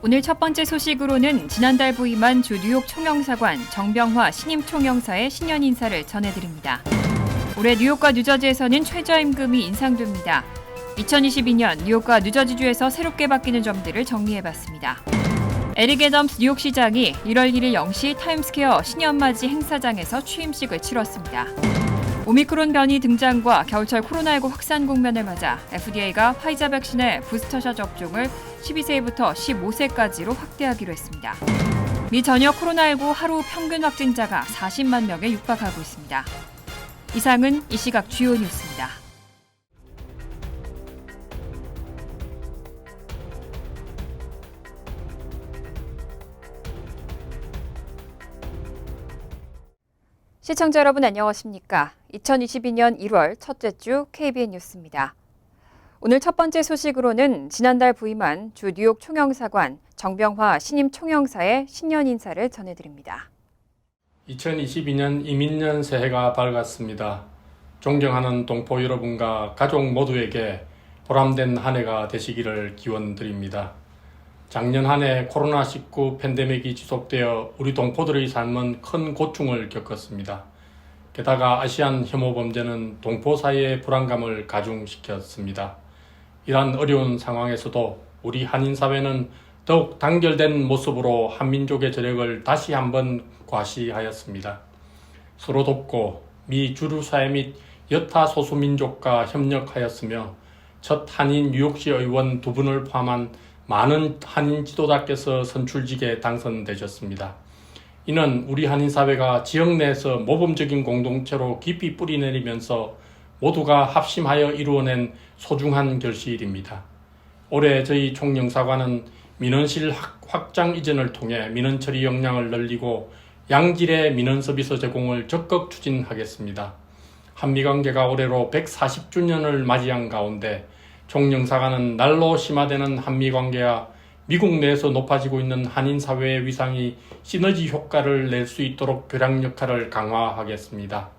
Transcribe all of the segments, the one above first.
오늘 첫 번째 소식으로는 지난달 부임한 주 뉴욕 총영사관 정병화 신임 총영사의 신년 인사를 전해드립니다. 올해 뉴욕과 뉴저지에서는 최저임금이 인상됩니다. 2022년 뉴욕과 뉴저지주에서 새롭게 바뀌는 점들을 정리해봤습니다. 에릭 애덤스 뉴욕시장이 1월 1일 0시 타임스퀘어 신년맞이 행사장에서 취임식을 치렀습니다. 오미크론 변이 등장과 겨울철 코로나19 확산 국면을 맞아 FDA가 화이자 백신의 부스터샷 접종을 12세부터 15세까지로 확대하기로 했습니다. 미 전역 코로나19 하루 평균 확진자가 40만 명에 육박하고 있습니다. 이상은 이 시각 주요 뉴스입니다. 시청자 여러분 안녕하십니까? 2022년 1월 첫째 주 KBN 뉴스입니다. 오늘 첫 번째 소식으로는 지난달 부임한 주 뉴욕 총영사관 정병화 신임 총영사의 신년 인사를 전해드립니다. 2022년 이민년 새해가 밝았습니다. 존경하는 동포 여러분과 가족 모두에게 보람된 한 해가 되시기를 기원드립니다. 작년 한 해 코로나19 팬데믹이 지속되어 우리 동포들의 삶은 큰 고충을 겪었습니다. 게다가 아시안 혐오 범죄는 동포 사이의 불안감을 가중시켰습니다. 이러한 어려운 상황에서도 우리 한인사회는 더욱 단결된 모습으로 한민족의 저력을 다시 한번 과시하였습니다. 서로 돕고 미 주류사회 및 여타 소수민족과 협력하였으며 첫 한인 뉴욕시 의원 2분을 포함한 많은 한인 지도자께서 선출직에 당선되셨습니다. 이는 우리 한인사회가 지역 내에서 모범적인 공동체로 깊이 뿌리내리면서 모두가 합심하여 이루어낸 소중한 결실입니다. 올해 저희 총영사관은 민원실 확장 이전을 통해 민원 처리 역량을 늘리고 양질의 민원 서비스 제공을 적극 추진하겠습니다. 한미관계가 올해로 140주년을 맞이한 가운데 총영사관은 날로 심화되는 한미관계와 미국 내에서 높아지고 있는 한인사회의 위상이 시너지 효과를 낼 수 있도록 교량 역할을 강화하겠습니다.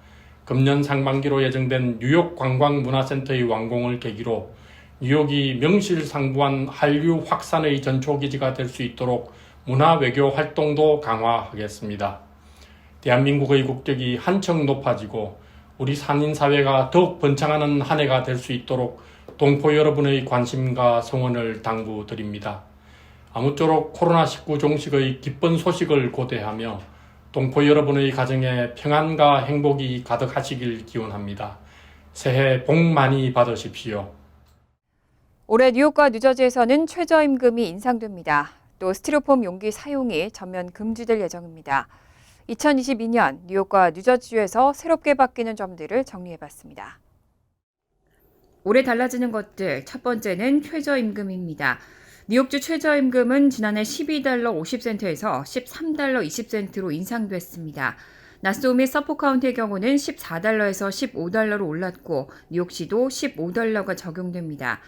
금년 상반기로 예정된 뉴욕 관광문화센터의 완공을 계기로 뉴욕이 명실상부한 한류 확산의 전초기지가 될 수 있도록 문화외교 활동도 강화하겠습니다. 대한민국의 국격이 한층 높아지고 우리 한인사회가 더욱 번창하는 한 해가 될 수 있도록 동포 여러분의 관심과 성원을 당부드립니다. 아무쪼록 코로나19 종식의 기쁜 소식을 고대하며 동포 여러분의 가정에 평안과 행복이 가득하시길 기원합니다. 새해 복 많이 받으십시오. 올해 뉴욕과 뉴저지에서는 최저임금이 인상됩니다. 또 스티로폼 용기 사용이 전면 금지될 예정입니다. 2022년 뉴욕과 뉴저지주에서 새롭게 바뀌는 점들을 정리해봤습니다. 올해 달라지는 것들, 첫 번째는 최저임금입니다. 뉴욕주 최저임금은 지난해 12달러 50센트에서 13달러 20센트로 인상됐습니다. 나스오 및 서포 카운티의 경우는 14달러에서 15달러로 올랐고 뉴욕시도 15달러가 적용됩니다.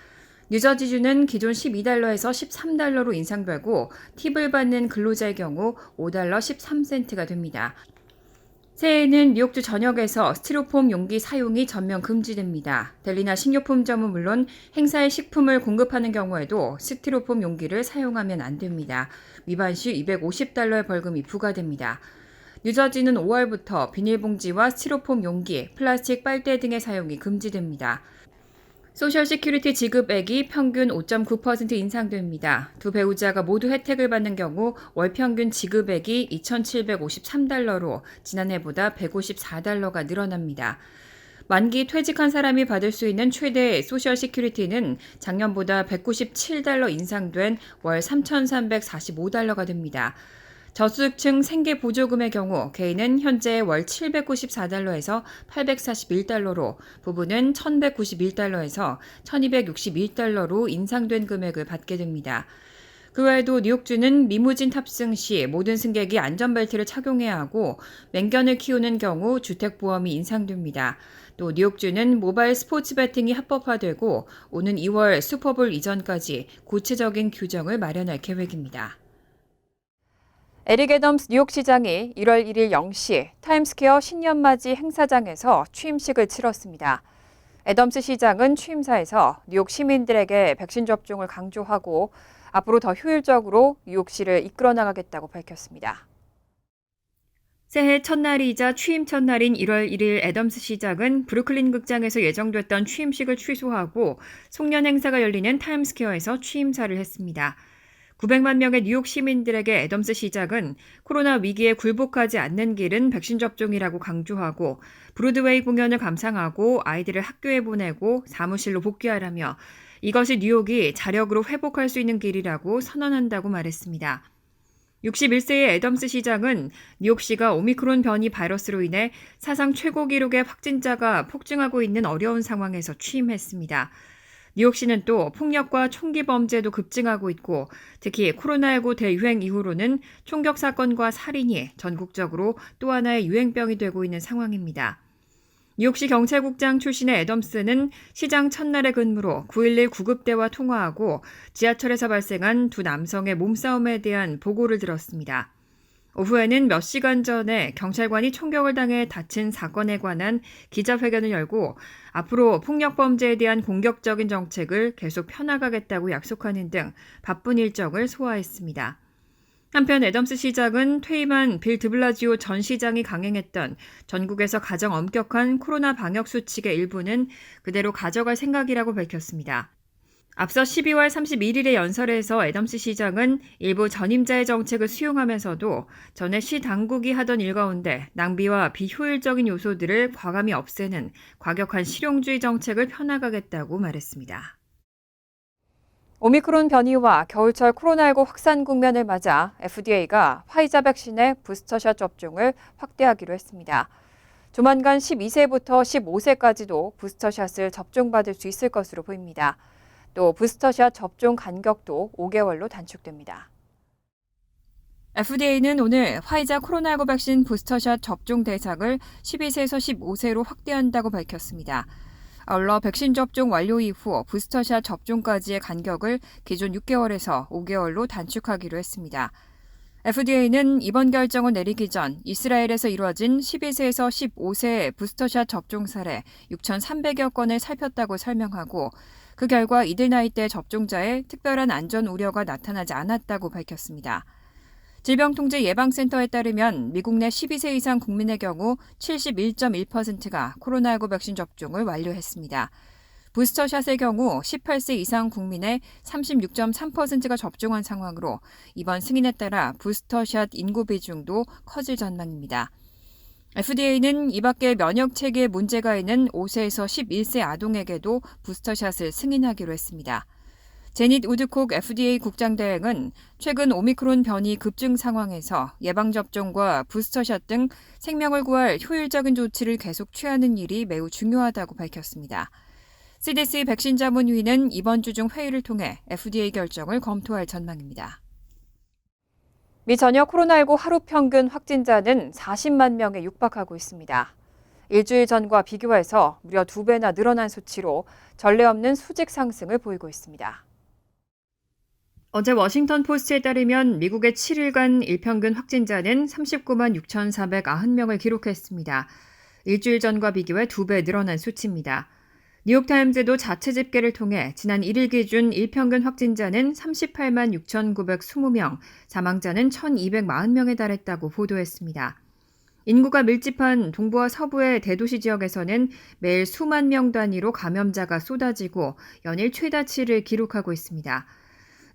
뉴저지주는 기존 12달러에서 13달러로 인상되고 팁을 받는 근로자의 경우 5달러 13센트가 됩니다. 새해에는 뉴욕주 전역에서 스티로폼 용기 사용이 전면 금지됩니다. 델리나 식료품점은 물론 행사에 식품을 공급하는 경우에도 스티로폼 용기를 사용하면 안 됩니다. 위반 시 250달러의 벌금이 부과됩니다. 뉴저지는 5월부터 비닐봉지와 스티로폼 용기, 플라스틱 빨대 등의 사용이 금지됩니다. 소셜 시큐리티 지급액이 평균 5.9% 인상됩니다. 두 배우자가 모두 혜택을 받는 경우 월 평균 지급액이 2,753달러로 지난해보다 154달러가 늘어납니다. 만기 퇴직한 사람이 받을 수 있는 최대 소셜 시큐리티는 작년보다 197달러 인상된 월 3,345달러가 됩니다. 저소득층 생계 보조금의 경우 개인은 현재 월 794달러에서 841달러로 부부는 1,191달러에서 1,261달러로 인상된 금액을 받게 됩니다. 그 외에도 뉴욕주는 리무진 탑승 시 모든 승객이 안전벨트를 착용해야 하고 맹견을 키우는 경우 주택보험이 인상됩니다. 또 뉴욕주는 모바일 스포츠 배팅이 합법화되고 오는 2월 슈퍼볼 이전까지 구체적인 규정을 마련할 계획입니다. 에릭 애덤스 뉴욕시장이 1월 1일 0시 타임스퀘어 신년맞이 행사장에서 취임식을 치렀습니다. 애덤스 시장은 취임사에서 뉴욕 시민들에게 백신 접종을 강조하고 앞으로 더 효율적으로 뉴욕시를 이끌어 나가겠다고 밝혔습니다. 새해 첫날이자 취임 첫날인 1월 1일 애덤스 시장은 브루클린 극장에서 예정됐던 취임식을 취소하고 송년 행사가 열리는 타임스퀘어에서 취임사를 했습니다. 900만 명의 뉴욕 시민들에게 애덤스 시장은 코로나 위기에 굴복하지 않는 길은 백신 접종이라고 강조하고 브로드웨이 공연을 감상하고 아이들을 학교에 보내고 사무실로 복귀하라며 이것이 뉴욕이 자력으로 회복할 수 있는 길이라고 선언한다고 말했습니다. 61세의 애덤스 시장은 뉴욕시가 오미크론 변이 바이러스로 인해 사상 최고 기록의 확진자가 폭증하고 있는 어려운 상황에서 취임했습니다. 뉴욕시는 또 폭력과 총기 범죄도 급증하고 있고 특히 코로나19 대유행 이후로는 총격 사건과 살인이 전국적으로 또 하나의 유행병이 되고 있는 상황입니다. 뉴욕시 경찰국장 출신의 애덤스는 시장 첫날의 근무로 9.11 구급대와 통화하고 지하철에서 발생한 두 남성의 몸싸움에 대한 보고를 들었습니다. 오후에는 몇 시간 전에 경찰관이 총격을 당해 다친 사건에 관한 기자회견을 열고 앞으로 폭력 범죄에 대한 공격적인 정책을 계속 펴나가겠다고 약속하는 등 바쁜 일정을 소화했습니다. 한편 애덤스 시장은 퇴임한 빌 드블라지오 전 시장이 강행했던 전국에서 가장 엄격한 코로나 방역 수칙의 일부는 그대로 가져갈 생각이라고 밝혔습니다. 앞서 12월 31일의 연설에서 애덤스 시장은 일부 전임자의 정책을 수용하면서도 전에 시 당국이 하던 일 가운데 낭비와 비효율적인 요소들을 과감히 없애는 과격한 실용주의 정책을 펴나가겠다고 말했습니다. 오미크론 변이와 겨울철 코로나19 확산 국면을 맞아 FDA가 화이자 백신의 부스터샷 접종을 확대하기로 했습니다. 조만간 12세부터 15세까지도 부스터샷을 접종받을 수 있을 것으로 보입니다. 또 부스터샷 접종 간격도 5개월로 단축됩니다. FDA는 오늘 화이자 코로나19 백신 부스터샷 접종 대상을 12세에서 15세로 확대한다고 밝혔습니다. 아울러 백신 접종 완료 이후 부스터샷 접종까지의 간격을 기존 6개월에서 5개월로 단축하기로 했습니다. FDA는 이번 결정을 내리기 전 이스라엘에서 이루어진 12세에서 15세의 부스터샷 접종 사례 6,300여 건을 살폈다고 설명하고 그 결과 이들 나이대 접종자의 특별한 안전 우려가 나타나지 않았다고 밝혔습니다. 질병통제예방센터에 따르면 미국 내 12세 이상 국민의 경우 71.1%가 코로나19 백신 접종을 완료했습니다. 부스터샷의 경우 18세 이상 국민의 36.3%가 접종한 상황으로 이번 승인에 따라 부스터샷 인구 비중도 커질 전망입니다. FDA는 이 밖에 면역 체계에 문제가 있는 5세에서 11세 아동에게도 부스터샷을 승인하기로 했습니다. 제닛 우드콕 FDA 국장대행은 최근 오미크론 변이 급증 상황에서 예방접종과 부스터샷 등 생명을 구할 효율적인 조치를 계속 취하는 일이 매우 중요하다고 밝혔습니다. CDC 백신 자문위는 이번 주 중 회의를 통해 FDA 결정을 검토할 전망입니다. 미 전역 코로나19 하루 평균 확진자는 40만 명에 육박하고 있습니다. 일주일 전과 비교해서 무려 2배나 늘어난 수치로 전례 없는 수직 상승을 보이고 있습니다. 어제 워싱턴 포스트에 따르면 미국의 7일간 일평균 확진자는 39만 6,490명을 기록했습니다. 일주일 전과 비교해 2배 늘어난 수치입니다. 뉴욕타임즈도 자체 집계를 통해 지난 1일 기준 일평균 확진자는 38만 6,920명, 사망자는 1,240명에 달했다고 보도했습니다. 인구가 밀집한 동부와 서부의 대도시 지역에서는 매일 수만 명 단위로 감염자가 쏟아지고 연일 최다치를 기록하고 있습니다.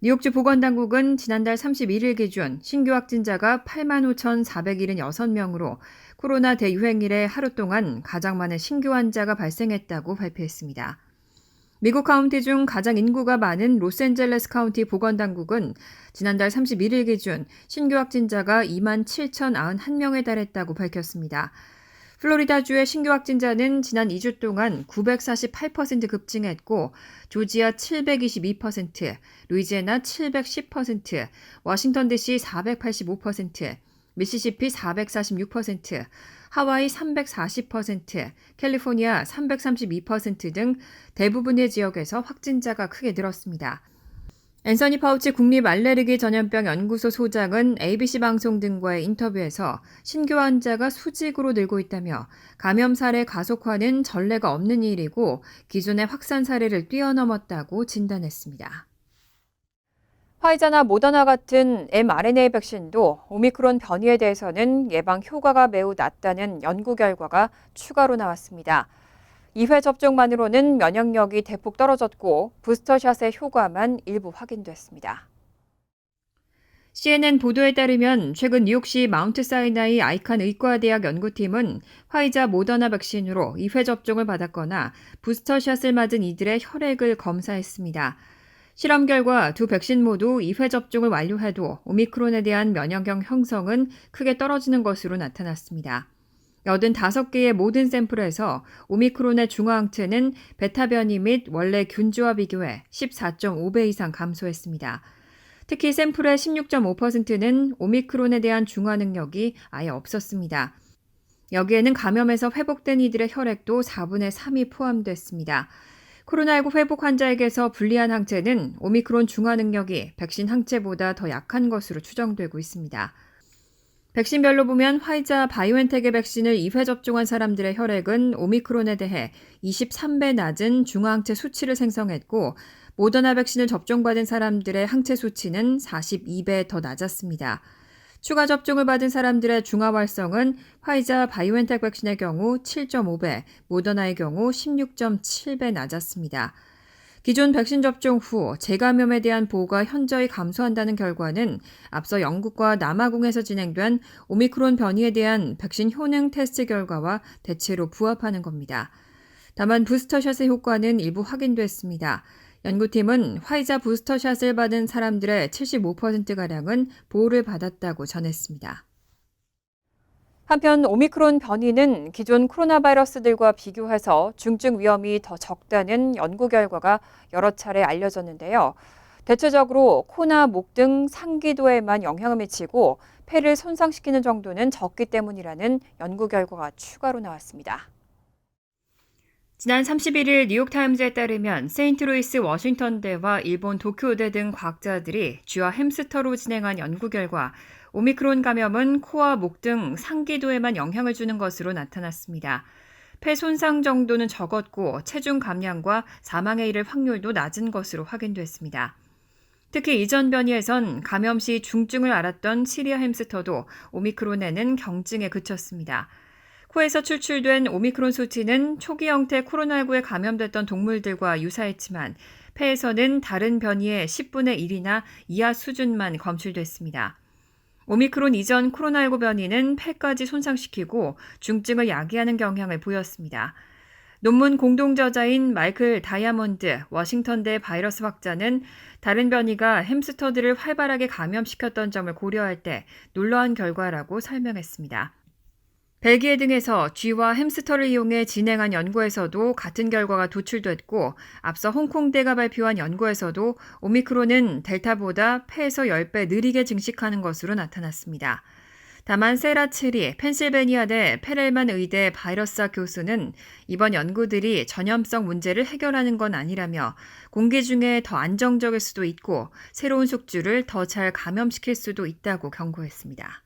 뉴욕주 보건당국은 지난달 31일 기준 신규 확진자가 8만 5,476명으로 코로나 대유행 이래 하루 동안 가장 많은 신규 환자가 발생했다고 발표했습니다. 미국 카운티 중 가장 인구가 많은 로스앤젤레스 카운티 보건당국은 지난달 31일 기준 신규 확진자가 2만 7,091명에 달했다고 밝혔습니다. 플로리다주의 신규 확진자는 지난 2주 동안 948% 급증했고 조지아 722%, 루이지애나 710%, 워싱턴 DC 485%, 미시시피 446%, 하와이 340%, 캘리포니아 332% 등 대부분의 지역에서 확진자가 크게 늘었습니다. 앤서니 파우치 국립 알레르기 전염병 연구소 소장은 ABC 방송 등과의 인터뷰에서 신규 환자가 수직으로 늘고 있다며 감염 사례 가속화는 전례가 없는 일이고 기존의 확산 사례를 뛰어넘었다고 진단했습니다. 화이자나 모더나 같은 mRNA 백신도 오미크론 변이에 대해서는 예방 효과가 매우 낮다는 연구 결과가 추가로 나왔습니다. 2회 접종만으로는 면역력이 대폭 떨어졌고 부스터샷의 효과만 일부 확인됐습니다. CNN 보도에 따르면 최근 뉴욕시 마운트 사이나이 아이칸 의과대학 연구팀은 화이자 모더나 백신으로 2회 접종을 받았거나 부스터샷을 맞은 이들의 혈액을 검사했습니다. 실험 결과 두 백신 모두 2회 접종을 완료해도 오미크론에 대한 면역력 형성은 크게 떨어지는 것으로 나타났습니다. 85개의 모든 샘플에서 오미크론의 중화항체는 베타 변이 및 원래 균주와 비교해 14.5배 이상 감소했습니다. 특히 샘플의 16.5%는 오미크론에 대한 중화 능력이 아예 없었습니다. 여기에는 감염에서 회복된 이들의 혈액도 4분의 3이 포함됐습니다. 코로나19 회복 환자에게서 불리한 항체는 오미크론 중화 능력이 백신 항체보다 더 약한 것으로 추정되고 있습니다. 백신별로 보면 화이자 바이오엔텍의 백신을 2회 접종한 사람들의 혈액은 오미크론에 대해 23배 낮은 중화항체 수치를 생성했고 모더나 백신을 접종받은 사람들의 항체 수치는 42배 더 낮았습니다. 추가 접종을 받은 사람들의 중화 활성은 화이자 바이오엔텍 백신의 경우 7.5배, 모더나의 경우 16.7배 낮았습니다. 기존 백신 접종 후 재감염에 대한 보호가 현저히 감소한다는 결과는 앞서 영국과 남아공에서 진행된 오미크론 변이에 대한 백신 효능 테스트 결과와 대체로 부합하는 겁니다. 다만 부스터샷의 효과는 일부 확인됐습니다. 연구팀은 화이자 부스터샷을 받은 사람들의 75%가량은 보호를 받았다고 전했습니다. 한편 오미크론 변이는 기존 코로나 바이러스들과 비교해서 중증 위험이 더 적다는 연구 결과가 여러 차례 알려졌는데요. 대체적으로 코나 목 등 상기도에만 영향을 미치고 폐를 손상시키는 정도는 적기 때문이라는 연구 결과가 추가로 나왔습니다. 지난 31일 뉴욕타임즈에 따르면 세인트루이스 워싱턴대와 일본 도쿄대 등 과학자들이 쥐와 햄스터로 진행한 연구 결과 오미크론 감염은 코와 목 등 상기도에만 영향을 주는 것으로 나타났습니다. 폐 손상 정도는 적었고 체중 감량과 사망에 이를 확률도 낮은 것으로 확인됐습니다. 특히 이전 변이에선 감염 시 중증을 앓았던 시리아 햄스터도 오미크론에는 경증에 그쳤습니다. 코에서 추출된 오미크론 수치는 초기 형태 코로나19에 감염됐던 동물들과 유사했지만 폐에서는 다른 변이의 10분의 1이나 이하 수준만 검출됐습니다. 오미크론 이전 코로나19 변이는 폐까지 손상시키고 중증을 야기하는 경향을 보였습니다. 논문 공동저자인 마이클 다이아몬드 워싱턴대 바이러스 학자는 다른 변이가 햄스터들을 활발하게 감염시켰던 점을 고려할 때 놀라운 결과라고 설명했습니다. 벨기에 등에서 쥐와 햄스터를 이용해 진행한 연구에서도 같은 결과가 도출됐고 앞서 홍콩대가 발표한 연구에서도 오미크론은 델타보다 폐에서 10배 느리게 증식하는 것으로 나타났습니다. 다만 세라체리 펜실베니아대 페렐만 의대 바이러스학 교수는 이번 연구들이 전염성 문제를 해결하는 건 아니라며 공기 중에 더 안정적일 수도 있고 새로운 숙주를 더 잘 감염시킬 수도 있다고 경고했습니다.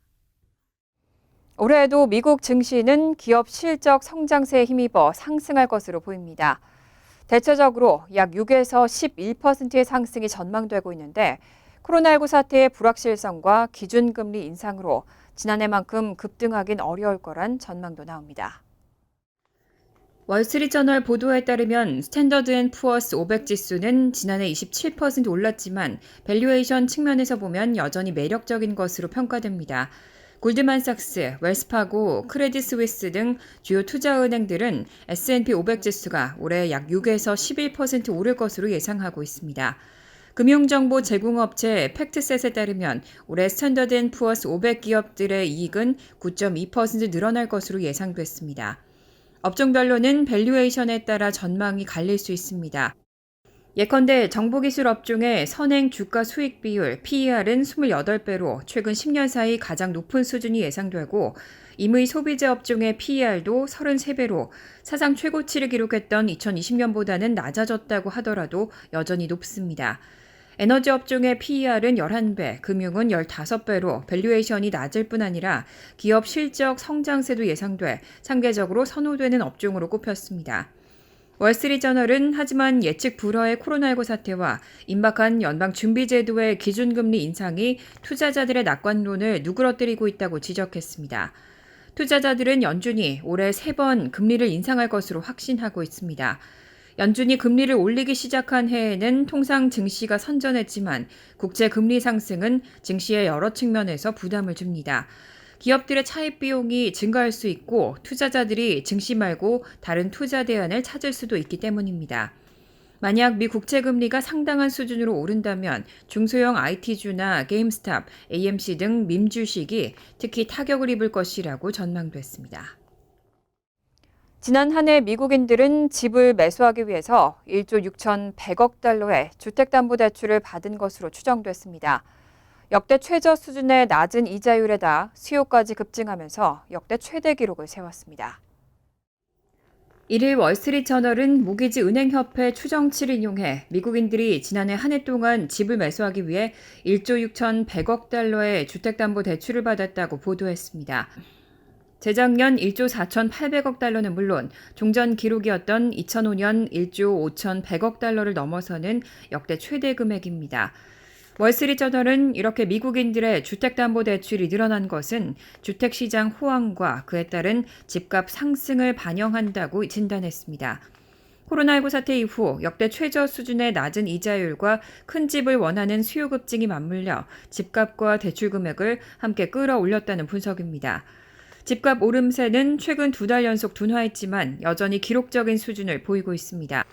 올해에도 미국 증시는 기업 실적 성장세에 힘입어 상승할 것으로 보입니다. 대체적으로 약 6에서 11%의 상승이 전망되고 있는데 코로나19 사태의 불확실성과 기준금리 인상으로 지난해만큼 급등하긴 어려울 거란 전망도 나옵니다. 월스트리트저널 보도에 따르면 스탠더드 앤 푸어스 500 지수는 지난해 27% 올랐지만 밸류에이션 측면에서 보면 여전히 매력적인 것으로 평가됩니다. 골드만삭스, 웰스파고, 크레딧 스위스 등 주요 투자은행들은 S&P 500 지수가 올해 약 6에서 11% 오를 것으로 예상하고 있습니다. 금융정보 제공업체 팩트셋에 따르면 올해 스탠더드 앤 푸어스 500 기업들의 이익은 9.2% 늘어날 것으로 예상됐습니다. 업종별로는 밸류에이션에 따라 전망이 갈릴 수 있습니다. 예컨대 정보기술 업종의 선행 주가 수익 비율 PER은 28배로 최근 10년 사이 가장 높은 수준이 예상되고 임의 소비재 업종의 PER도 33배로 사상 최고치를 기록했던 2020년보다는 낮아졌다고 하더라도 여전히 높습니다. 에너지 업종의 PER은 11배, 금융은 15배로 밸류에이션이 낮을 뿐 아니라 기업 실적 성장세도 예상돼 상대적으로 선호되는 업종으로 꼽혔습니다. 월스트리트저널은 하지만 예측 불허의 코로나19 사태와 임박한 연방준비제도의 기준금리 인상이 투자자들의 낙관론을 누그러뜨리고 있다고 지적했습니다. 투자자들은 연준이 올해 3번 금리를 인상할 것으로 확신하고 있습니다. 연준이 금리를 올리기 시작한 해에는 통상 증시가 선전했지만 국제 금리 상승은 증시의 여러 측면에서 부담을 줍니다. 기업들의 차입 비용이 증가할 수 있고 투자자들이 증시 말고 다른 투자 대안을 찾을 수도 있기 때문입니다. 만약 미 국채 금리가 상당한 수준으로 오른다면 중소형 IT주나 게임스탑, AMC 등 민주식이 특히 타격을 입을 것이라고 전망됐습니다. 지난 한 해 미국인들은 집을 매수하기 위해서 1조 6,100억 달러의 주택담보대출을 받은 것으로 추정됐습니다. 역대 최저 수준의 낮은 이자율에다 수요까지 급증하면서 역대 최대 기록을 세웠습니다. 1일 월스트리트저널은 모기지 은행협회 추정치를 인용해 미국인들이 지난해 한 해 동안 집을 매수하기 위해 1조 6,100억 달러의 주택담보대출을 받았다고 보도했습니다. 재작년 1조 4,800억 달러는 물론 종전 기록이었던 2005년 1조 5,100억 달러를 넘어서는 역대 최대 금액입니다. 월스트리트저널은 이렇게 미국인들의 주택담보대출이 늘어난 것은 주택시장 호황과 그에 따른 집값 상승을 반영한다고 진단했습니다. 코로나19 사태 이후 역대 최저 수준의 낮은 이자율과 큰 집을 원하는 수요 급증이 맞물려 집값과 대출 금액을 함께 끌어올렸다는 분석입니다. 집값 오름세는 최근 2달 연속 둔화했지만 여전히 기록적인 수준을 보이고 있습니다.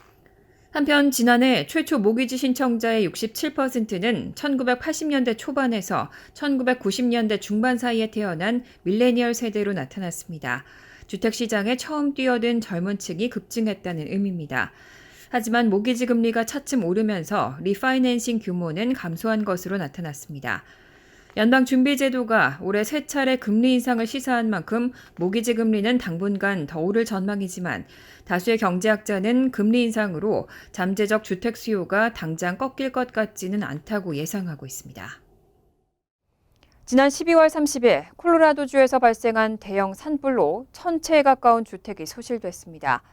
한편 지난해 최초 모기지 신청자의 67%는 1980년대 초반에서 1990년대 중반 사이에 태어난 밀레니얼 세대로 나타났습니다. 주택시장에 처음 뛰어든 젊은 층이 급증했다는 의미입니다. 하지만 모기지 금리가 차츰 오르면서 리파이낸싱 규모는 감소한 것으로 나타났습니다. 연방준비제도가 올해 3차례 금리 인상을 시사한 만큼 모기지 금리는 당분간 더 오를 전망이지만 다수의 경제학자는 금리 인상으로 잠재적 주택 수요가 당장 꺾일 것 같지는 않다고 예상하고 있습니다. 지난 12월 30일 콜로라도주에서 발생한 대형 산불로 1,000채에 가까운 주택이 소실됐습니다.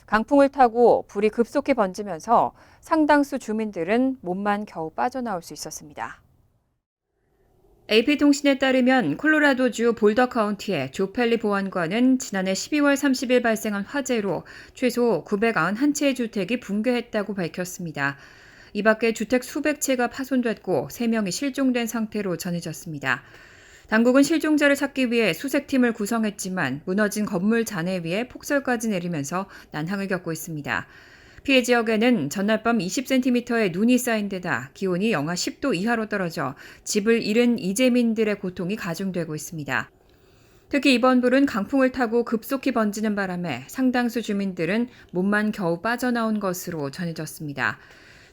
강풍을 타고 불이 급속히 번지면서 상당수 주민들은 몸만 겨우 빠져나올 수 있었습니다. AP통신에 따르면 콜로라도주 볼더 카운티의 조펠리 보안관은 지난해 12월 30일 발생한 화재로 최소 991채의 주택이 붕괴했다고 밝혔습니다. 이 밖에 주택 수백 채가 파손됐고 3명이 실종된 상태로 전해졌습니다. 당국은 실종자를 찾기 위해 수색팀을 구성했지만 무너진 건물 잔해 위에 폭설까지 내리면서 난항을 겪고 있습니다. 피해 지역에는 전날 밤 20cm의 눈이 쌓인 데다 기온이 영하 10도 이하로 떨어져 집을 잃은 이재민들의 고통이 가중되고 있습니다. 특히 이번 불은 강풍을 타고 급속히 번지는 바람에 상당수 주민들은 몸만 겨우 빠져나온 것으로 전해졌습니다.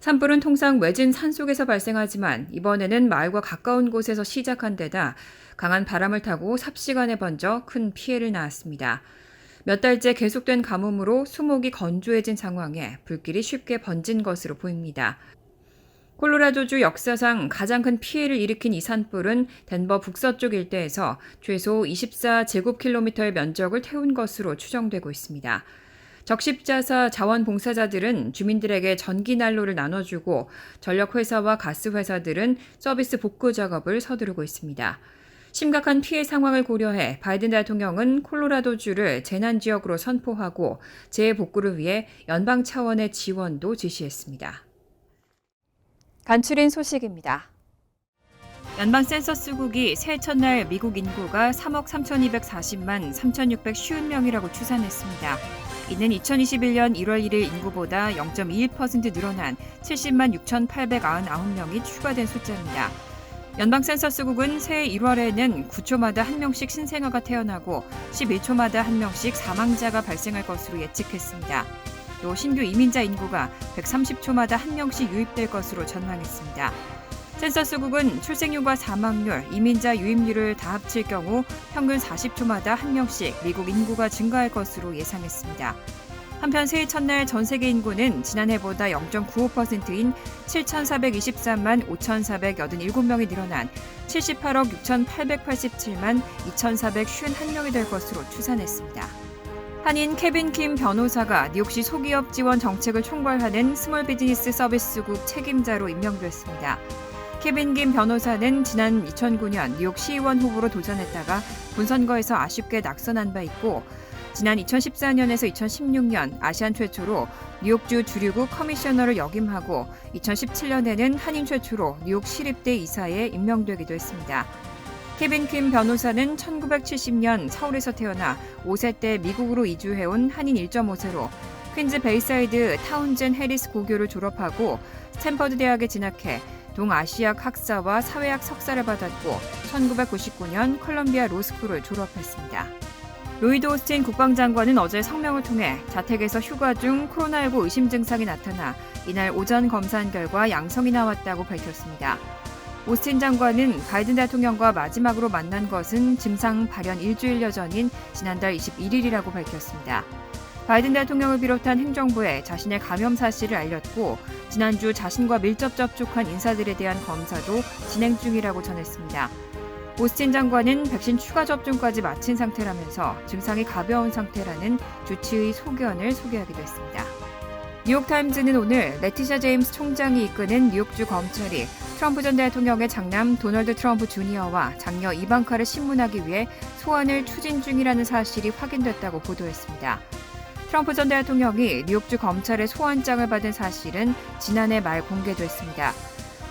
산불은 통상 외진 산속에서 발생하지만 이번에는 마을과 가까운 곳에서 시작한 데다 강한 바람을 타고 삽시간에 번져 큰 피해를 낳았습니다. 몇 달째 계속된 가뭄으로 수목이 건조해진 상황에 불길이 쉽게 번진 것으로 보입니다. 콜로라도주 역사상 가장 큰 피해를 일으킨 이 산불은 덴버 북서쪽 일대에서 최소 24제곱킬로미터의 면적을 태운 것으로 추정되고 있습니다. 적십자사 자원봉사자들은 주민들에게 전기 난로를 나눠주고 전력회사와 가스회사들은 서비스 복구 작업을 서두르고 있습니다. 심각한 피해 상황을 고려해 바이든 대통령은 콜로라도주를 재난지역으로 선포하고 재복구를 위해 연방 차원의 지원도 지시했습니다. 간추린 소식입니다. 연방 센서스국이 새해 첫날 미국 인구가 3억 3,240만 3,650명이라고 추산했습니다. 이는 2021년 1월 1일 인구보다 0.21% 늘어난 70만 6,899명이 추가된 숫자입니다. 연방 센서스국은 새해 1월에는 9초마다 1명씩 신생아가 태어나고 11초마다 1명씩 사망자가 발생할 것으로 예측했습니다. 또 신규 이민자 인구가 130초마다 1명씩 유입될 것으로 전망했습니다. 센서스국은 출생률과 사망률, 이민자 유입률을 다 합칠 경우 평균 40초마다 1명씩 미국 인구가 증가할 것으로 예상했습니다. 한편 새해 첫날 전 세계 인구는 지난해보다 0.95%인 7,423만 5,487명이 늘어난 78억 6,887만 2,451명이 될 것으로 추산했습니다. 한인 케빈 킴 변호사가 뉴욕시 소기업 지원 정책을 총괄하는 스몰 비즈니스 서비스국 책임자로 임명됐습니다. 케빈 킴 변호사는 지난 2009년 뉴욕 시의원 후보로 도전했다가 본선거에서 아쉽게 낙선한 바 있고 지난 2014년에서 2016년 아시안 최초로 뉴욕주 주류국 커미셔너를 역임하고 2017년에는 한인 최초로 뉴욕 시립대 이사에 임명되기도 했습니다. 케빈 킴 변호사는 1970년 서울에서 태어나 5세 때 미국으로 이주해온 한인 1.5세로 퀸즈 베이사이드 타운젠 해리스 고교를 졸업하고 스탠퍼드 대학에 진학해 동아시아학 학사와 사회학 석사를 받았고 1999년 컬럼비아 로스쿨을 졸업했습니다. 로이드 오스틴 국방장관은 어제 성명을 통해 자택에서 휴가 중 코로나19 의심 증상이 나타나 이날 오전 검사한 결과 양성이 나왔다고 밝혔습니다. 오스틴 장관은 바이든 대통령과 마지막으로 만난 것은 증상 발현 일주일여 전인 지난달 21일이라고 밝혔습니다. 바이든 대통령을 비롯한 행정부에 자신의 감염 사실을 알렸고 지난주 자신과 밀접 접촉한 인사들에 대한 검사도 진행 중이라고 전했습니다. 오스틴 장관은 백신 추가 접종까지 마친 상태라면서 증상이 가벼운 상태라는 주치의 소견을 소개하기도 했습니다. 뉴욕타임즈는 오늘 레티샤 제임스 총장이 이끄는 뉴욕주 검찰이 트럼프 전 대통령의 장남 도널드 트럼프 주니어와 장녀 이방카를 신문하기 위해 소환을 추진 중이라는 사실이 확인됐다고 보도했습니다. 트럼프 전 대통령이 뉴욕주 검찰의 소환장을 받은 사실은 지난해 말 공개됐습니다.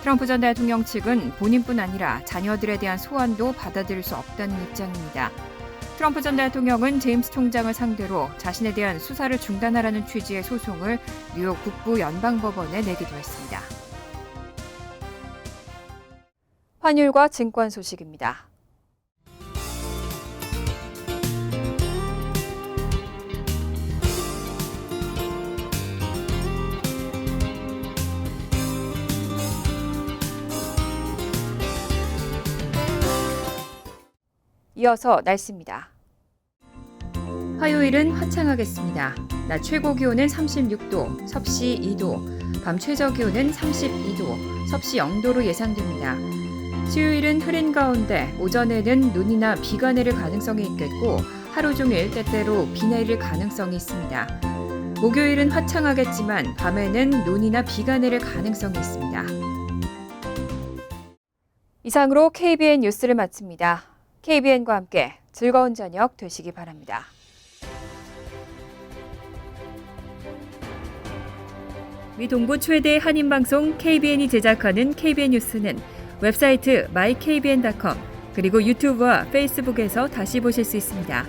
트럼프 전 대통령 측은 본인뿐 아니라 자녀들에 대한 소환도 받아들일 수 없다는 입장입니다. 트럼프 전 대통령은 제임스 총장을 상대로 자신에 대한 수사를 중단하라는 취지의 소송을 뉴욕 북부 연방법원에 내기도 했습니다. 환율과 증권 소식입니다. 이어서 날씨입니다. 화요일은 화창하겠습니다. 낮 최고 기온은 36도, 섭씨 2도, 밤 최저 기온은 32도, 섭씨 0도로 예상됩니다. 수요일은 흐린 가운데 오전에는 눈이나 비가 내릴 가능성이 있겠고 하루 종일 때때로 비 내릴 가능성이 있습니다. 목요일은 화창하겠지만 밤에는 눈이나 비가 내릴 가능성이 있습니다. 이상으로 KBN 뉴스를 마칩니다. KBN과 함께 즐거운 저녁 되시기 바랍니다. 미 동부 최대 한인방송 KBN이 제작하는 KBN 뉴스는 웹사이트 mykbn.com 그리고 유튜브와 페이스북에서 다시 보실 수 있습니다.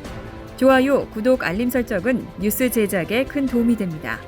좋아요, 구독, 알림 설정은 뉴스 제작에 큰 도움이 됩니다.